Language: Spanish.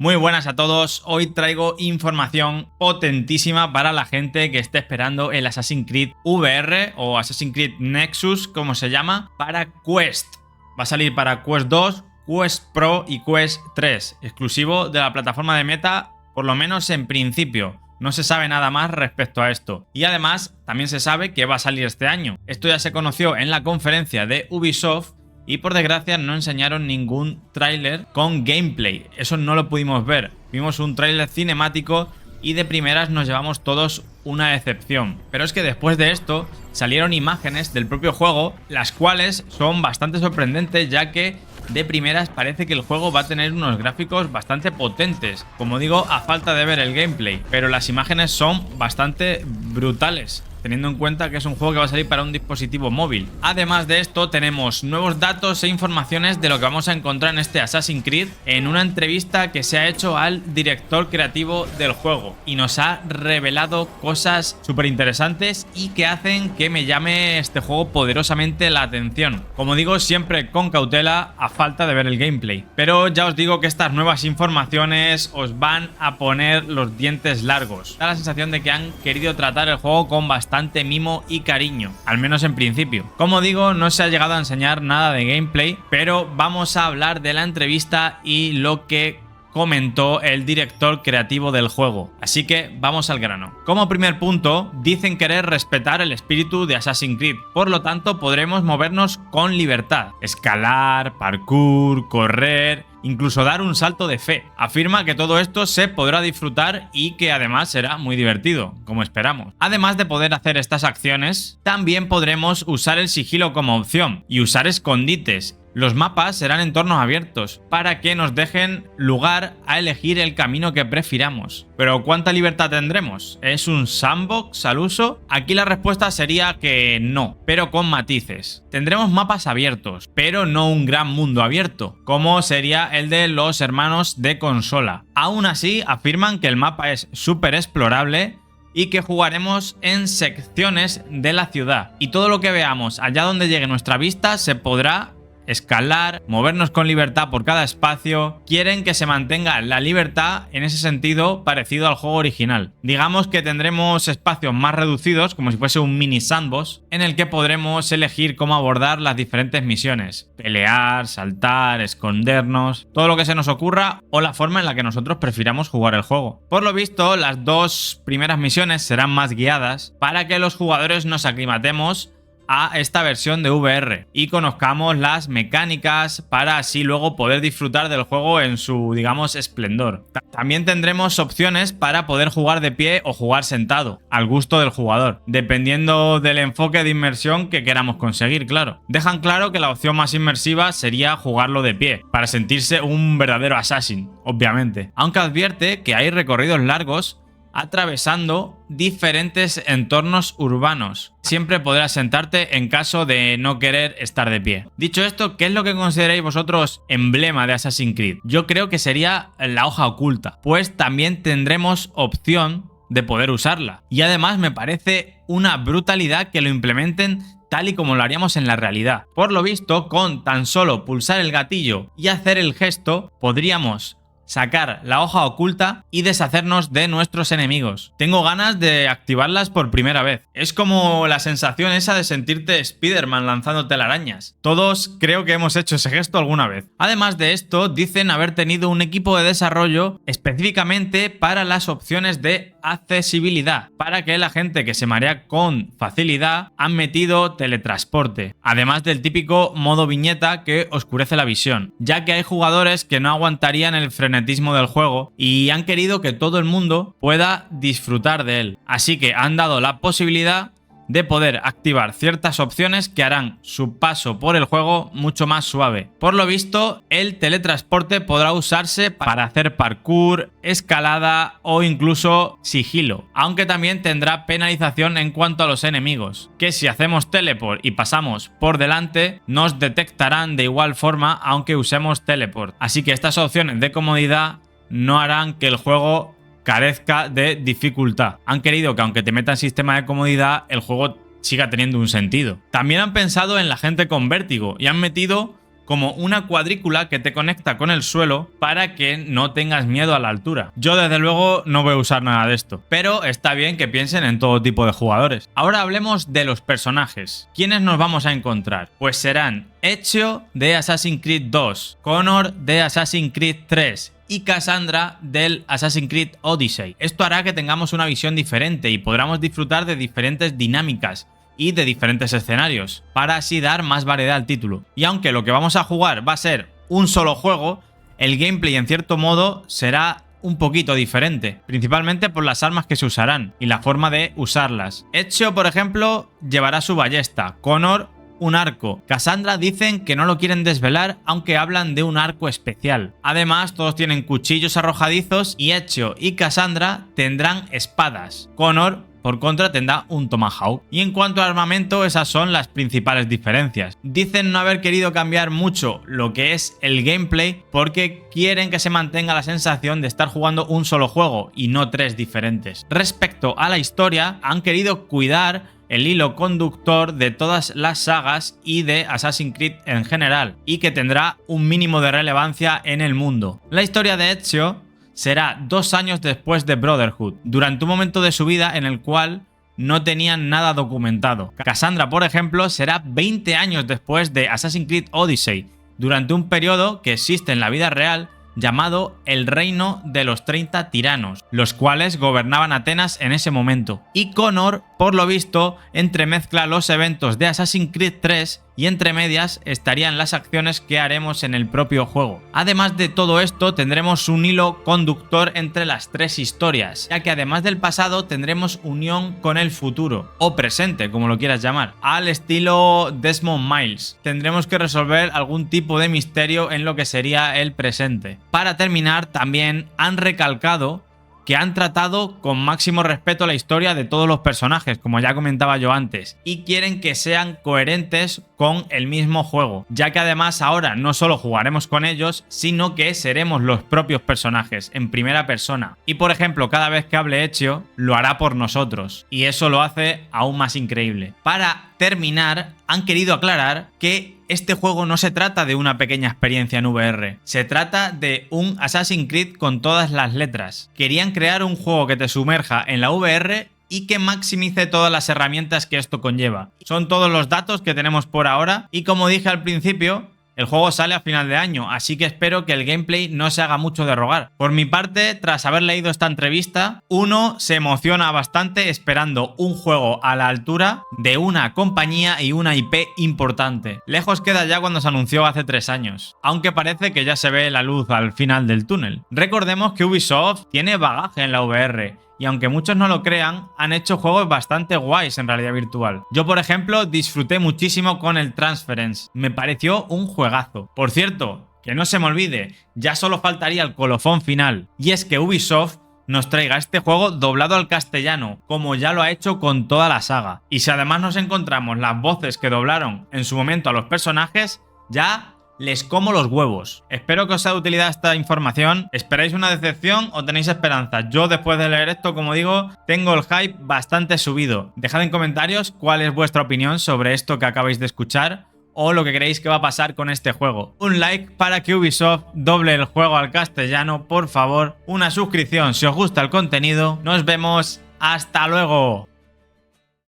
Muy buenas a todos, hoy traigo información potentísima para la gente que esté esperando el Assassin's Creed VR o Assassin's Creed Nexus, como se llama, para Quest. Va a salir para Quest 2, Quest Pro y Quest 3, exclusivo de la plataforma de Meta, por lo menos en principio. No se sabe nada más respecto a esto. Y además, también se sabe que va a salir este año. Esto ya se conoció en la conferencia de Ubisoft y por desgracia no enseñaron ningún tráiler con gameplay. Eso no lo pudimos ver. Vimos un tráiler cinemático y de primeras nos llevamos todos una decepción. Pero es que después de esto salieron imágenes del propio juego, las cuales son bastante sorprendentes, ya que de primeras parece que el juego va a tener unos gráficos bastante potentes, como digo, a falta de ver el gameplay, pero las imágenes son bastante brutales, teniendo en cuenta que es un juego que va a salir para un dispositivo móvil. Además de esto, tenemos nuevos datos e informaciones de lo que vamos a encontrar en este Assassin's Creed en una entrevista que se ha hecho al director creativo del juego, y nos ha revelado cosas súper interesantes y que hacen que me llame este juego poderosamente la atención. Como digo, siempre con cautela, a falta de ver el gameplay. Pero ya os digo que estas nuevas informaciones os van a poner los dientes largos. Da la sensación de que han querido tratar el juego con bastante mimo y cariño, al menos en principio. Como digo, no se ha llegado a enseñar nada de gameplay, pero vamos a hablar de la entrevista y lo que comentó el director creativo del juego. Así que vamos al grano. Como primer punto, dicen querer respetar el espíritu de Assassin's Creed, por lo tanto podremos movernos con libertad, escalar, parkour, correr, incluso dar un salto de fe. Afirma que todo esto se podrá disfrutar y que además será muy divertido, como esperamos. Además de poder hacer estas acciones, también podremos usar el sigilo como opción y usar escondites. Los mapas serán entornos abiertos para que nos dejen lugar a elegir el camino que prefiramos. ¿Pero cuánta libertad tendremos? ¿Es un sandbox al uso? Aquí la respuesta sería que no, pero con matices. Tendremos mapas abiertos, pero no un gran mundo abierto, como sería el de los hermanos de consola. Aún así, afirman que el mapa es súper explorable y que jugaremos en secciones de la ciudad. Y todo lo que veamos allá donde llegue nuestra vista se podrá escalar, movernos con libertad por cada espacio. Quieren que se mantenga la libertad en ese sentido parecido al juego original. Digamos que tendremos espacios más reducidos, como si fuese un mini sandbox, en el que podremos elegir cómo abordar las diferentes misiones. Pelear, saltar, escondernos, todo lo que se nos ocurra o la forma en la que nosotros prefiramos jugar el juego. Por lo visto, las dos primeras misiones serán más guiadas para que los jugadores nos aclimatemos a esta versión de VR y conozcamos las mecánicas para así luego poder disfrutar del juego en su, digamos, esplendor. También tendremos opciones para poder jugar de pie o jugar sentado, al gusto del jugador, dependiendo del enfoque de inmersión que queramos conseguir, claro. Dejan claro que la opción más inmersiva sería jugarlo de pie, para sentirse un verdadero assassin, obviamente. Aunque advierte que hay recorridos largos atravesando diferentes entornos urbanos. Siempre podrás sentarte en caso de no querer estar de pie. Dicho esto, ¿qué es lo que consideráis vosotros emblema de Assassin's Creed? Yo creo que sería la hoja oculta, pues también tendremos opción de poder usarla. Y además me parece una brutalidad que lo implementen tal y como lo haríamos en la realidad. Por lo visto, con tan solo pulsar el gatillo y hacer el gesto, podríamos sacar la hoja oculta y deshacernos de nuestros enemigos. Tengo ganas de activarlas por primera vez. Es como la sensación esa de sentirte Spider-Man lanzando telarañas. Todos creo que hemos hecho ese gesto alguna vez. Además de esto, dicen haber tenido un equipo de desarrollo específicamente para las opciones de accesibilidad, para que la gente que se marea con facilidad han metido teletransporte, además del típico modo viñeta que oscurece la visión, ya que hay jugadores que no aguantarían el frenetismo del juego y han querido que todo el mundo pueda disfrutar de él. Así que han dado la posibilidad de poder activar ciertas opciones que harán su paso por el juego mucho más suave. Por lo visto, el teletransporte podrá usarse para hacer parkour, escalada o incluso sigilo, aunque también tendrá penalización en cuanto a los enemigos, que si hacemos teleport y pasamos por delante, nos detectarán de igual forma aunque usemos teleport. Así que estas opciones de comodidad no harán que el juego carezca de dificultad. Han querido que aunque te metan sistema de comodidad, el juego siga teniendo un sentido. También han pensado en la gente con vértigo y han metido como una cuadrícula que te conecta con el suelo para que no tengas miedo a la altura. Yo desde luego no voy a usar nada de esto, pero está bien que piensen en todo tipo de jugadores. Ahora hablemos de los personajes. ¿Quiénes nos vamos a encontrar? Pues serán Ezio de Assassin's Creed 2, Connor de Assassin's Creed 3 y Cassandra del Assassin's Creed Odyssey. Esto hará que tengamos una visión diferente y podamos disfrutar de diferentes dinámicas y de diferentes escenarios, para así dar más variedad al título. Y aunque lo que vamos a jugar va a ser un solo juego, el gameplay en cierto modo será un poquito diferente, principalmente por las armas que se usarán y la forma de usarlas. Ezio, por ejemplo, llevará su ballesta, Connor un arco. Cassandra dicen que no lo quieren desvelar, aunque hablan de un arco especial. Además, todos tienen cuchillos arrojadizos y Ezio y Cassandra tendrán espadas. Connor, por contra, tendrá un Tomahawk. Y en cuanto a armamento, esas son las principales diferencias. Dicen no haber querido cambiar mucho lo que es el gameplay porque quieren que se mantenga la sensación de estar jugando un solo juego y no 3 diferentes. Respecto a la historia, han querido cuidar el hilo conductor de todas las sagas y de Assassin's Creed en general, y que tendrá un mínimo de relevancia en el mundo. La historia de Ezio será 2 años después de Brotherhood, durante un momento de su vida en el cual no tenían nada documentado. Cassandra, por ejemplo, será 20 años después de Assassin's Creed Odyssey, durante un periodo que existe en la vida real llamado el Reino de los 30 Tiranos, los cuales gobernaban Atenas en ese momento. Y Connor, por lo visto, entremezcla los eventos de Assassin's Creed 3 y entre medias estarían las acciones que haremos en el propio juego. Además de todo esto, tendremos un hilo conductor entre las 3 historias, ya que además del pasado tendremos unión con el futuro, o presente, como lo quieras llamar, al estilo Desmond Miles. Tendremos que resolver algún tipo de misterio en lo que sería el presente. Para terminar, también han recalcado que han tratado con máximo respeto la historia de todos los personajes, como ya comentaba yo antes, y quieren que sean coherentes con el mismo juego, ya que además ahora no solo jugaremos con ellos, sino que seremos los propios personajes en primera persona. Y por ejemplo, cada vez que hable Ezio, lo hará por nosotros, y eso lo hace aún más increíble. Para terminar, han querido aclarar que este juego no se trata de una pequeña experiencia en VR, se trata de un Assassin's Creed con todas las letras. Querían crear un juego que te sumerja en la VR y que maximice todas las herramientas que esto conlleva. Son todos los datos que tenemos por ahora y, como dije al principio, el juego sale a final de año, así que espero que el gameplay no se haga mucho de rogar. Por mi parte, tras haber leído esta entrevista, uno se emociona bastante esperando un juego a la altura de una compañía y una IP importante. Lejos queda ya cuando se anunció hace 3 años, aunque parece que ya se ve la luz al final del túnel. Recordemos que Ubisoft tiene bagaje en la VR, y aunque muchos no lo crean, han hecho juegos bastante guays en realidad virtual. Yo, por ejemplo, disfruté muchísimo con el Transference. Me pareció un juegazo. Por cierto, que no se me olvide, ya solo faltaría el colofón final. Y es que Ubisoft nos traiga este juego doblado al castellano, como ya lo ha hecho con toda la saga. Y si además nos encontramos las voces que doblaron en su momento a los personajes, ya les como los huevos. Espero que os sea de utilidad esta información. ¿Esperáis una decepción o tenéis esperanza? Yo, después de leer esto, como digo, tengo el hype bastante subido. Dejad en comentarios cuál es vuestra opinión sobre esto que acabáis de escuchar o lo que creéis que va a pasar con este juego. Un like para que Ubisoft doble el juego al castellano, por favor. Una suscripción si os gusta el contenido. Nos vemos. ¡Hasta luego!